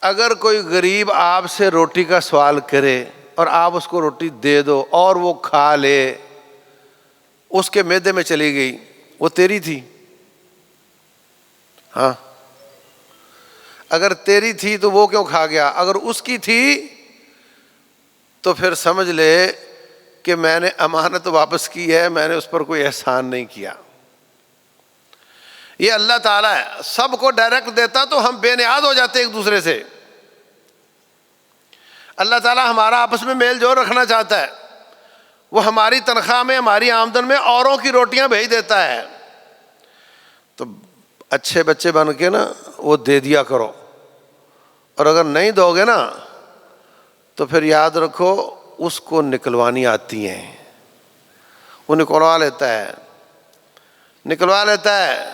اگر کوئی غریب آپ سے روٹی کا سوال کرے اور آپ اس کو روٹی دے دو اور وہ کھا لے، اس کے معدے میں چلی گئی، وہ تیری تھی؟ ہاں، اگر تیری تھی تو وہ کیوں کھا گیا؟ اگر اس کی تھی تو پھر سمجھ لے کہ میں نے امانت واپس کی ہے، میں نے اس پر کوئی احسان نہیں کیا۔ یہ اللہ تعالیٰ ہے، سب کو ڈائریکٹ دیتا تو ہم بے نیاز ہو جاتے ایک دوسرے سے۔ اللہ تعالیٰ ہمارا آپس میں میل جول رکھنا چاہتا ہے، وہ ہماری تنخواہ میں، ہماری آمدن میں اوروں کی روٹیاں بھیج دیتا ہے۔ تو اچھے بچے بن کے نا وہ دے دیا کرو، اور اگر نہیں دو گے نا تو پھر یاد رکھو اس کو نکلوانی آتی ہیں، وہ نکلوا لیتا ہے،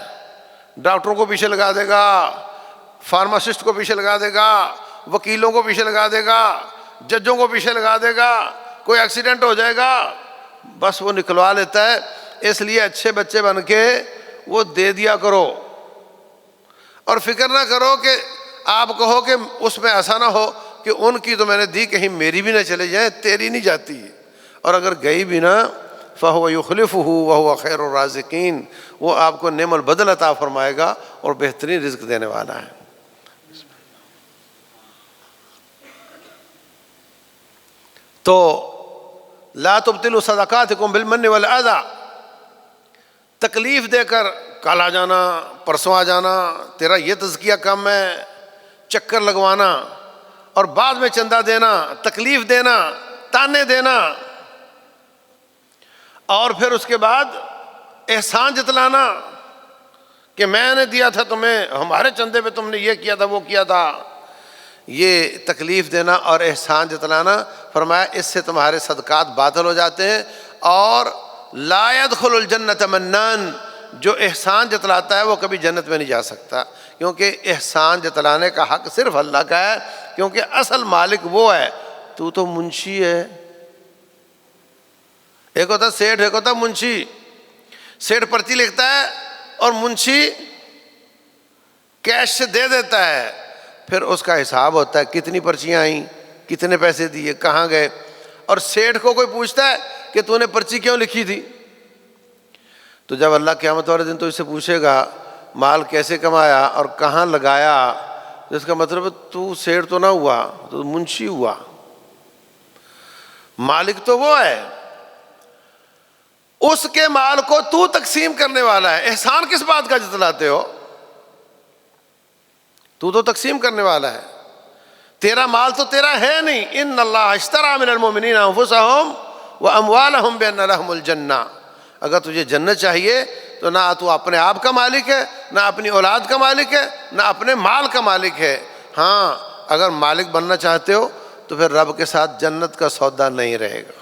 ڈاکٹروں کو پیچھے لگا دے گا، فارماسسٹ کو پیچھے لگا دے گا، وکیلوں کو پیچھے لگا دے گا، ججوں کو پیچھے لگا دے گا، کوئی ایکسیڈنٹ ہو جائے گا، بس وہ نکلوا لیتا ہے۔ اس لیے اچھے بچے بن کے وہ دے دیا کرو، اور فکر نہ کرو کہ آپ کہو کہ اس میں ایسا نہ ہو کہ ان کی تو میں نے دی، کہیں میری بھی نہ چلے جائیں، تیری نہیں جاتی، اور اگر گئی بھی نہ فَهُوَ يُخْلِفُهُ وَهُوَ خَيْرُ الرَّازِقِينَ، وہ آپ کو نعم البدل عطا فرمائے گا اور بہترین رزق دینے والا ہے۔ تو لا تبطلوا صدقاتکم بالمن والأذى، تکلیف دے کر کل آ جانا، پرسوں آ جانا، تیرا یہ تزکیہ کم ہے، چکر لگوانا اور بعد میں چندہ دینا، تکلیف دینا، تانے دینا، اور پھر اس کے بعد احسان جتلانا کہ میں نے دیا تھا تمہیں، ہمارے چندے پہ تم نے یہ کیا تھا وہ کیا تھا، یہ تکلیف دینا اور احسان جتلانا، فرمایا اس سے تمہارے صدقات باطل ہو جاتے ہیں۔ اور لا يدخل الجنت منان، جو احسان جتلاتا ہے وہ کبھی جنت میں نہیں جا سکتا، کیونکہ احسان جتلانے کا حق صرف اللہ کا ہے، کیونکہ اصل مالک وہ ہے، تو منشی ہے۔ ایک ہوتا سیٹھ، ایک ہوتا منشی۔ سیٹھ پرچی لکھتا ہے اور منشی کیش سے دے دیتا ہے، پھر اس کا حساب ہوتا ہے کتنی پرچیاں آئیں، کتنے پیسے دیے، کہاں گئے۔ اور سیٹھ کو کوئی پوچھتا ہے کہ تو نے پرچی کیوں لکھی تھی، تو جب اللہ قیامت والے دن تو اس سے پوچھے گا مال کیسے کمایا اور کہاں لگایا، تو اس کا مطلب تو سیٹھ تو نہ ہوا، تو منشی ہوا۔ مالک تو وہ ہے، اس کے مال کو تو تقسیم کرنے والا ہے۔ احسان کس بات کا جتلاتے ہو؟ تو تقسیم کرنے والا ہے، تیرا مال تو تیرا ہے نہیں۔ ان اللہ اشتری من المؤمنین انفسہم واموالہم بان لہم الجنہ، اگر تجھے جنت چاہیے تو نہ تو اپنے آپ کا مالک ہے، نہ اپنی اولاد کا مالک ہے، نہ اپنے مال کا مالک ہے۔ ہاں، اگر مالک بننا چاہتے ہو تو پھر رب کے ساتھ جنت کا سودا نہیں رہے گا۔